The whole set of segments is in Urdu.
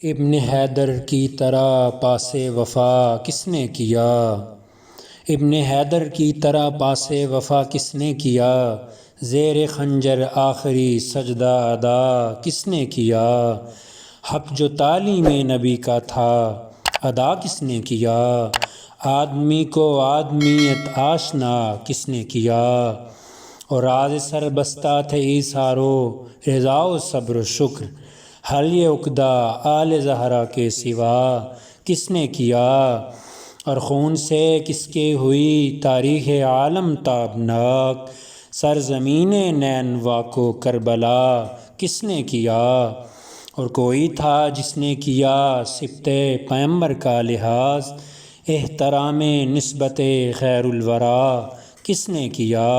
ابن حیدر کی طرح پاس وفا کس نے کیا؟ ابن حیدر کی طرح پاس وفا کس نے کیا؟ زیر خنجر آخری سجدہ ادا کس نے کیا؟ حق جو تعلیم نبی کا تھا ادا کس نے کیا؟ آدمی کو آدمیت آشنا کس نے کیا؟ اور راز سر بستہ تھے ایثار و رضا و صبر و شکر، حل یہ عقدہ آل زہرا کے سوا کس نے کیا؟ اور خون سے کس کے ہوئی تاریخ عالم تابناک، سرزمین نینوا کو کربلا کس نے کیا؟ اور کوئی تھا جس نے کیا سبط پیمبر کا لحاظ، احترام نسبت خیر الورا کس نے کیا؟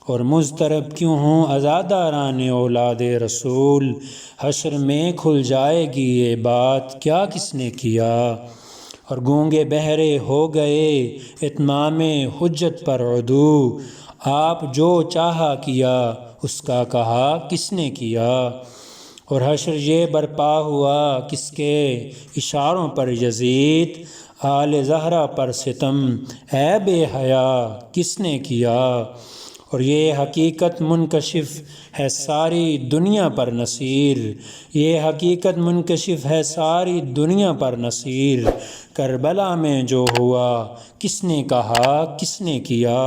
اور مضطرب کیوں ہوں عزاداران اولاد رسول، حشر میں کھل جائے گی یہ بات کیا کس نے کیا؟ اور گونگے بہرے ہو گئے اتمام حجت پر عدو، آپ جو چاہا کیا اس کا کہا کس نے کیا؟ اور حشر یہ برپا ہوا کس کے اشاروں پر یزید، آل زہرا پر ستم اے بے حیا کس نے کیا؟ اور یہ حقیقت منکشف ہے ساری دنیا پر نصیر، یہ حقیقت منکشف ہے ساری دنیا پر نصیر، کربلا میں جو ہوا کس نے کہا کس نے کیا؟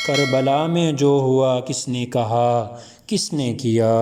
کربلا میں جو ہوا کس نے کہا کس نے کیا؟